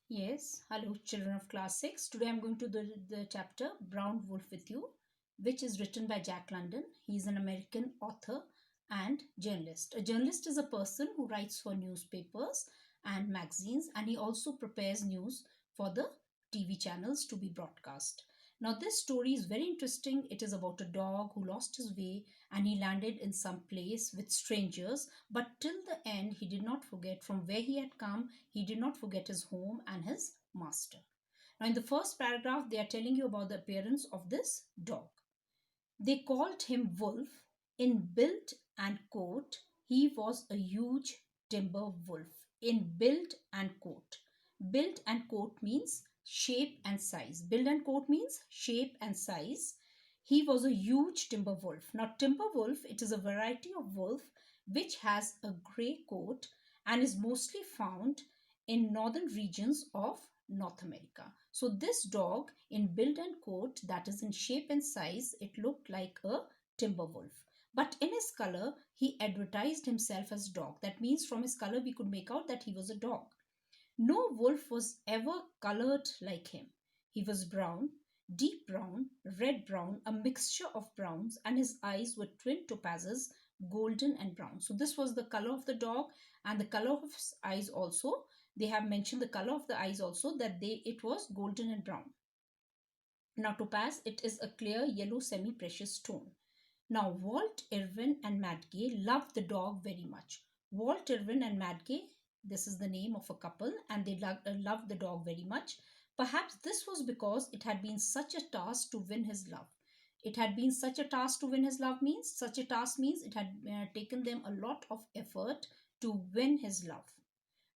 Yes, hello children of class 6. Today I'm going to the chapter Brown Wolf with you, which is written by Jack London. He's an American author and journalist. A journalist is a person who writes for newspapers and magazines, and he also prepares news for the TV channels to be broadcast. Now, this story is very interesting. It is about a dog who lost his way and he landed in some place with strangers, but till the end, he did not forget from where he had come. He did not forget his home and his master. Now, in the first paragraph, they are telling you about the appearance of this dog. They called him Wolf. In build and coat, he was a huge timber wolf. In build and coat. Build and coat means shape and size. Build and coat means shape and size. He was a huge timber wolf. Now, timber wolf, it is a variety of wolf which has a gray coat and is mostly found in northern regions of North America. So this dog in build and coat, that is in shape and size, it looked like a timber wolf. But in his color, he advertised himself as dog. That means from his color, we could make out that he was a dog. No wolf was ever colored like him. He was brown, deep brown, red brown, a mixture of browns, and his eyes were twin topazes, golden and brown. So this was the color of the dog, and the color of his eyes also. They have mentioned the color of the eyes also, that it was golden and brown. Now topaz, it is a clear yellow semi-precious stone. Now Walt Irwin and Madge loved the dog very much. Walt Irwin and Madge, this is the name of a couple, and they loved the dog very much. Perhaps this was because it had been such a task to win his love. It had been such a task to win his love means, such a task means it had taken them a lot of effort to win his love.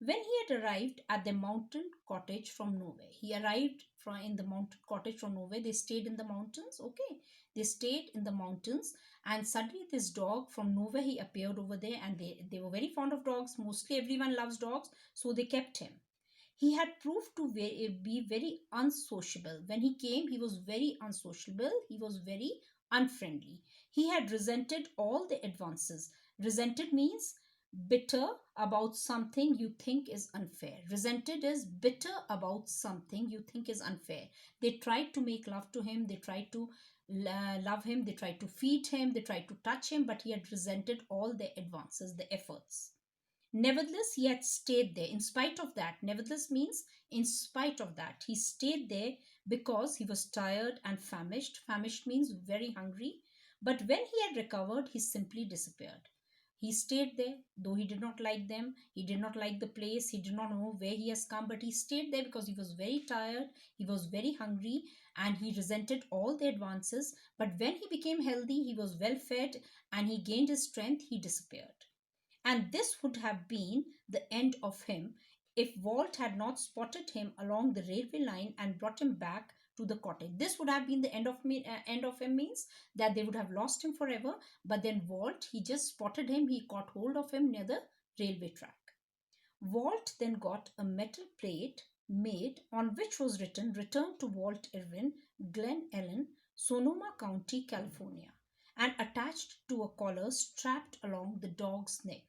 When he had arrived at the mountain cottage from nowhere, he arrived in the mountain cottage from nowhere. They stayed in the mountains, okay? They stayed in the mountains, and suddenly this dog from nowhere he appeared over there, and they were very fond of dogs. Mostly everyone loves dogs, so they kept him. He had proved to be very unsociable. When he came, he was very unsociable. He was very unfriendly. He had resented all the advances. Resented means bitter about something you think is unfair. Resented is bitter about something you think is unfair. They tried to make love to him. They tried to love him. They tried to feed him. They tried to touch him, but he had resented all the advances, the efforts. Nevertheless, he had stayed there. In spite of that, nevertheless means in spite of that, he stayed there because he was tired and famished. Famished means very hungry. But when he had recovered, he simply disappeared. He stayed there, though he did not like them. He did not like the place. He did not know where he has come, but he stayed there because he was very tired. He was very hungry and he resented all the advances. But when he became healthy, he was well fed and he gained his strength, he disappeared. And this would have been the end of him if Walt had not spotted him along the railway line and brought him back to the cottage. This would have been the end of him means that they would have lost him forever. But then Walt, he just spotted him. He caught hold of him near the railway track. Walt then got a metal plate made on which was written, "Return to Walt Irwin, Glen Ellen, Sonoma County, California," and attached to a collar strapped along the dog's neck.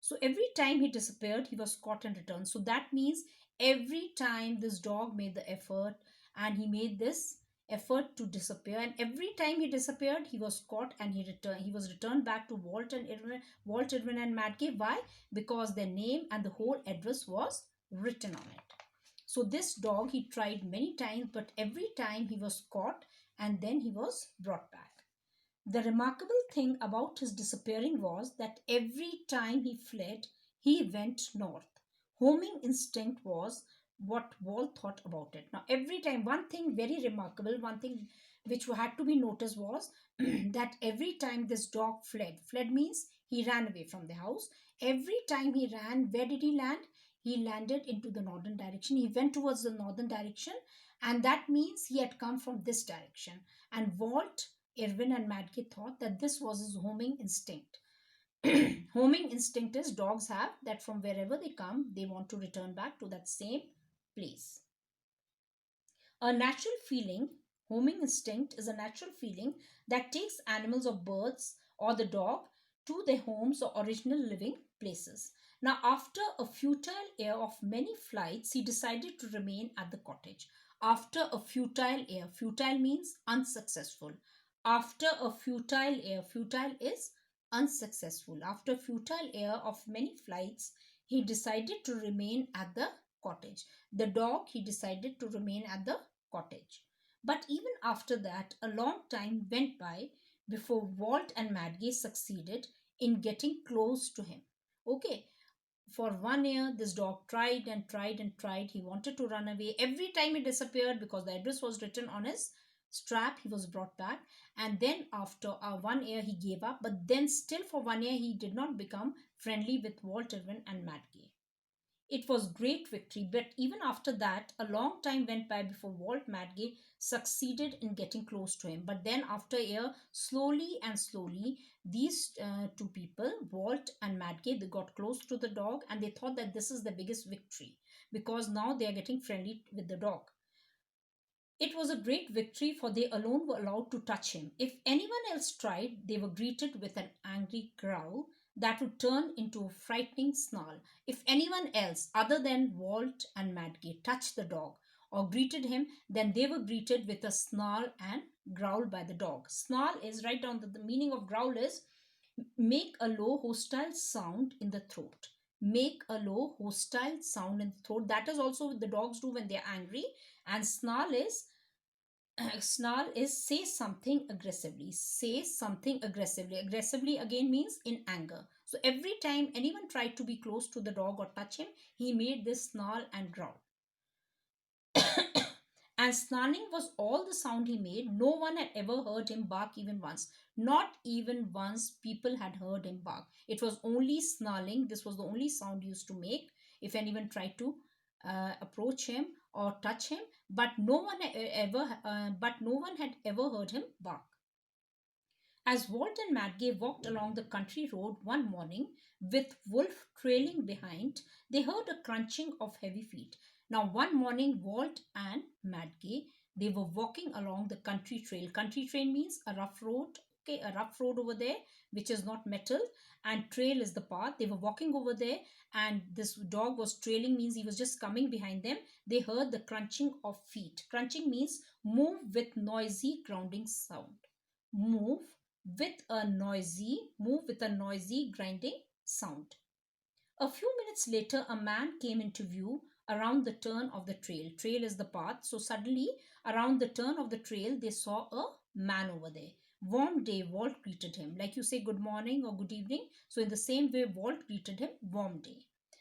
So every time he disappeared, he was caught and returned. So that means every time this dog made the effort and he made this effort to disappear, and every time he disappeared, he was caught and he was returned back to Walt Irwin and Madge. Why? Because their name and the whole address was written on it. So this dog, he tried many times, but every time he was caught and then he was brought back. The remarkable thing about his disappearing was that every time he fled, he went north. Homing instinct was what Walt thought about it. Now, every time, one thing very remarkable, one thing which had to be noticed was that every time this dog fled means he ran away from the house. Every time he ran, where did he land? He landed into the northern direction. He went towards the northern direction, and that means he had come from this direction. And Walt Irwin and Madge thought that this was his homing instinct. Homing instinct is dogs have that from wherever they come, they want to return back to that same place. A natural feeling, homing instinct is a natural feeling that takes animals or birds or the dog to their homes or original living places. Now, after a futile year of many flights, he decided to remain at the cottage. After a futile year, futile means unsuccessful. After a futile year, futile is unsuccessful. After a futile year of many flights, he decided to remain at the cottage. The dog, he decided to remain at the cottage. But even after that, a long time went by before Walt and Madge succeeded in getting close to him. Okay, for 1 year, this dog tried and tried and tried. He wanted to run away. Every time he disappeared because the address was written on his strap, he was brought back. And then after 1 year, he gave up. But then still for 1 year, he did not become friendly with Walt Irwin and Madge. It was great victory, but even after that, a long time went by before Walt Madge succeeded in getting close to him. But then after a year, slowly and slowly, these two people, Walt and Madge, they got close to the dog and they thought that this is the biggest victory because now they are getting friendly with the dog. It was a great victory, for they alone were allowed to touch him. If anyone else tried, they were greeted with an angry growl that would turn into a frightening snarl. If anyone else, other than Walt and Madge, touched the dog or greeted him, then they were greeted with a snarl and growl by the dog. Snarl is, write down the meaning of growl is make a low hostile sound in the throat. Make a low hostile sound in the throat. That is also what the dogs do when they are angry. And snarl is say something aggressively. Say something aggressively. Aggressively again means in anger. So every time anyone tried to be close to the dog or touch him, he made this snarl and growl. And snarling was all the sound he made. No one had ever heard him bark even once. Not even once people had heard him bark. It was only snarling. This was the only sound he used to make if anyone tried to approach him or touch him. But no one had ever heard him bark. As Walt and Madge walked along the country road one morning, with Wolf trailing behind, they heard a crunching of heavy feet. Now, one morning, Walt and Madge, they were walking along the country trail. Country trail means a rough road, okay, a rough road over there, which is not metal, and trail is the path. They were walking over there, and this dog was trailing, means he was just coming behind them. They heard the crunching of feet. Crunching means move with noisy grounding sound. Move move with a noisy grinding sound. A few minutes later, a man came into view around the turn of the trail. Trail is the path. So suddenly, around the turn of the trail, they saw a man over there. Warm day, Walt greeted him. Like you say good morning or good evening. So in the same way, Walt greeted him, warm day.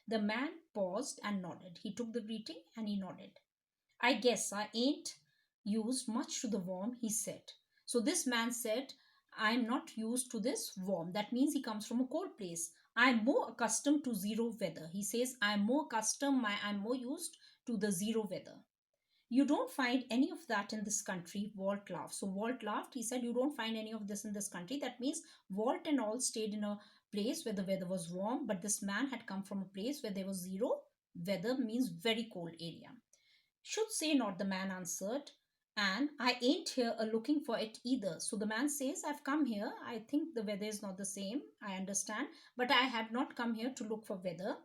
The man paused and nodded. He took the greeting and he nodded. I guess I ain't used much to the warm, he said. So this man said, I'm not used to this warm. That means he comes from a cold place. I'm more accustomed to zero weather. He says, I'm more used to the zero weather. You don't find any of that in this country, Walt laughed. So Walt laughed. He said, you don't find any of this in this country. That means Walt and all stayed in a place where the weather was warm, but this man had come from a place where there was zero weather, means very cold area. Should say not, the man answered, and I ain't here a looking for it either. So the man says, I've come here. I think the weather is not the same. I understand, but I have not come here to look for weather.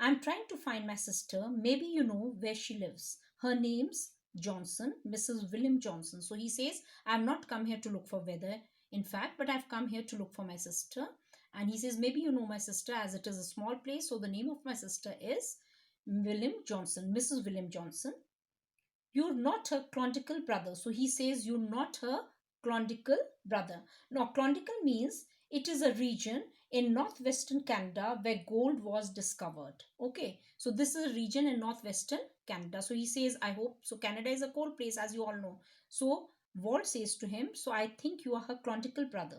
I'm trying to find my sister. Maybe you know where she lives. Her name's Johnson, Mrs. William Johnson. So he says, I've not come here to look for weather, in fact, but I've come here to look for my sister. And he says, maybe you know my sister, as it is a small place. So the name of my sister is William Johnson, Mrs. William Johnson. You're not her Clondical brother. So he says, you're not her Clondical brother. Now, Clondical means it is a region in northwestern Canada where gold was discovered. Okay, so this is a region in northwestern Canada. So he says, I hope. So Canada is a cold place, as you all know. So Walt says to him, so I think you are her Clondical brother.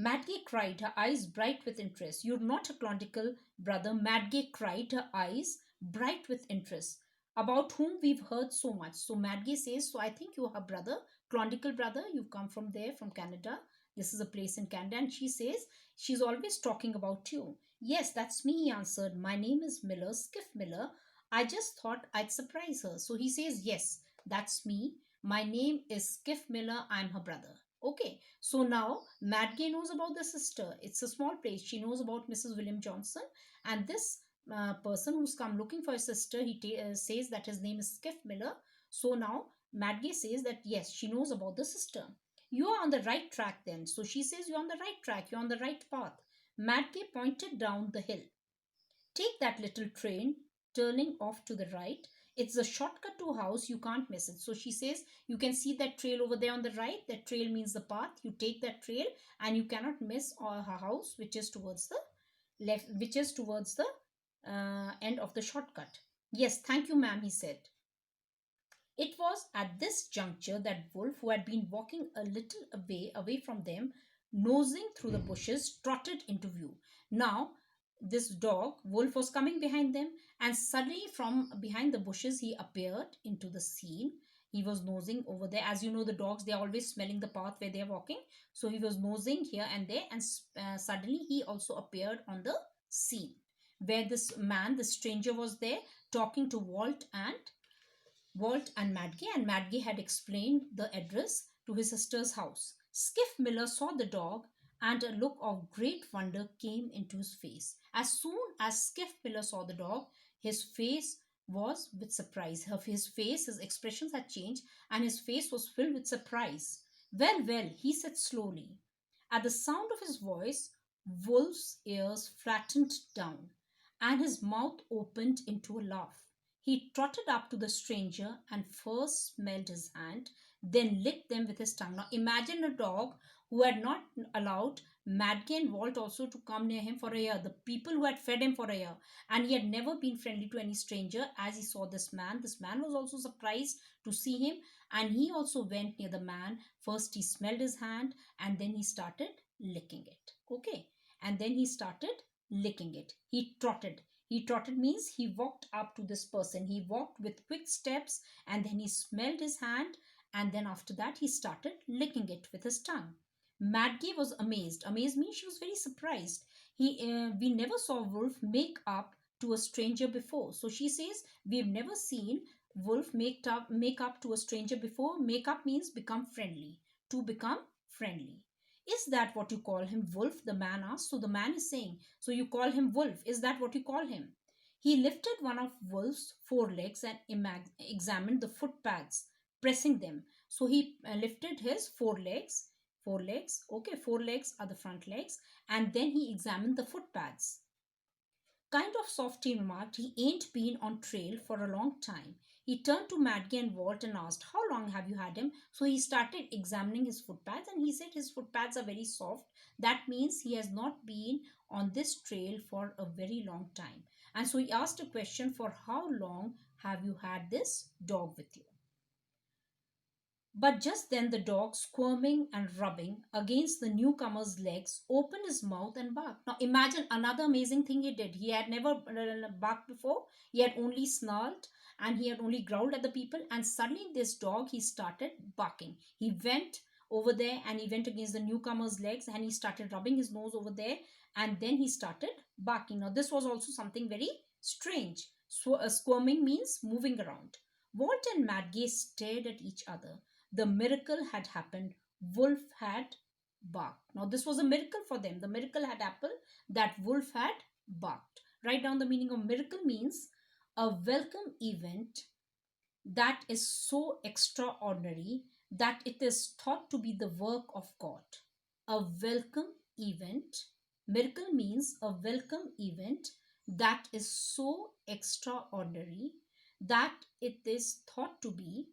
Madge cried, her eyes bright with interest. You're not a Clondical brother, Madge cried, her eyes bright with interest, about whom we've heard so much. So Madge says, so I think you're her brother, Clondical brother. You've come from there, from Canada. This is a place in Canada. And she says, she's always talking about you. Yes, that's me, he answered. My name is Miller, Skiff Miller. I just thought I'd surprise her. So he says, yes, that's me. My name is Skiff Miller. I'm her brother. Okay, so now Madge knows about the sister. It's a small place. She knows about Mrs. William Johnson, And this person who's come looking for his sister, says that his name is Skiff Miller. So now Madge says that yes, she knows about the sister. You are on the right track then. So she says you're on the right track, you're on the right path. Madge pointed down the hill. Take that little train turning off to the right. It's a shortcut to a house. You can't miss it. So she says, you can see that trail over there on the right. That trail means the path. You take that trail and you cannot miss her house, which is towards the left, which is towards the end of the shortcut. Yes, thank you, ma'am, he said. It was at this juncture that Wolf, who had been walking a little away from them, nosing through the bushes, trotted into view. Now, this dog, Wolf, was coming behind them, and suddenly from behind the bushes, he appeared into the scene. He was nosing over there. As you know, the dogs, they are always smelling the path where they are walking. So he was nosing here and there, and suddenly he also appeared on the scene where this man, the stranger, was there talking to Walt and Madge had explained the address to his sister's house. Skiff Miller saw the dog, and a look of great wonder came into his face. As soon as Skiff Miller saw the dog, his face was with surprise. His face, his expressions had changed, and his face was filled with surprise. Well, well, he said slowly. At the sound of his voice, Wolf's ears flattened down, and his mouth opened into a laugh. He trotted up to the stranger and first smelled his hand, then licked them with his tongue. Now imagine a dog who had not allowed Madge and Walt also to come near him for a year. The people who had fed him for a year, and he had never been friendly to any stranger. As he saw this man was also surprised to see him, and he also went near the man. First he smelled his hand, and then he started licking it. Okay, and then he started licking it. He trotted means he walked up to this person. He walked with quick steps, and then he smelled his hand, and then after that he started licking it with his tongue. Madge was amazed. Amazed means she was very surprised. We never saw Wolf make up to a stranger before. So she says we've never seen Wolf make up to a stranger before. Make up means become friendly. To become friendly. Is that what you call him, Wolf? The man asked. So the man is saying, so you call him Wolf. Is that what you call him? He lifted one of Wolf's forelegs and examined the footpads, pressing them. So he lifted his forelegs. Okay, forelegs are the front legs. And then he examined the footpads. Kind of soft, he remarked. He ain't been on trail for a long time. He turned to Madge and Walt and asked, how long have you had him? So he started examining his footpads, and he said his footpads are very soft. That means he has not been on this trail for a very long time. And so he asked a question, for how long have you had this dog with you? But just then the dog, squirming and rubbing against the newcomer's legs, opened his mouth and barked. Now imagine another amazing thing he did. He had never barked before. He had only snarled, and he had only growled at the people. And suddenly this dog, he started barking. He went over there and he went against the newcomer's legs, and he started rubbing his nose over there, and then he started barking. Now this was also something very strange. So squirming means moving around. Walt and Madge stared at each other. The miracle had happened. Wolf had barked. Now this was a miracle for them. The miracle had happened that Wolf had barked. Write down the meaning of miracle. Means a welcome event that is so extraordinary that it is thought to be the work of God. A welcome event. Miracle means a welcome event that is so extraordinary that it is thought to be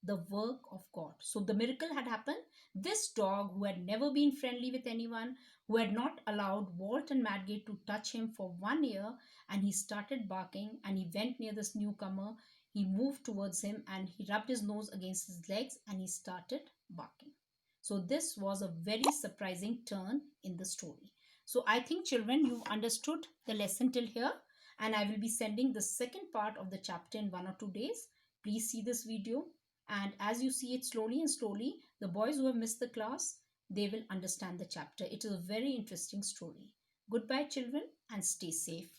the work of God. So the miracle had happened. This dog, who had never been friendly with anyone, who had not allowed Walt and Madge to touch him for 1 year, and he started barking, and he went near this newcomer. He moved towards him and he rubbed his nose against his legs and he started barking. So this was a very surprising turn in the story. So I think, children, you've understood the lesson till here, and I will be sending the second part of the chapter in 1 or 2 days. Please see this video, and as you see it slowly and slowly, the boys who have missed the class, they will understand the chapter. It is a very interesting story. Goodbye, children, and stay safe.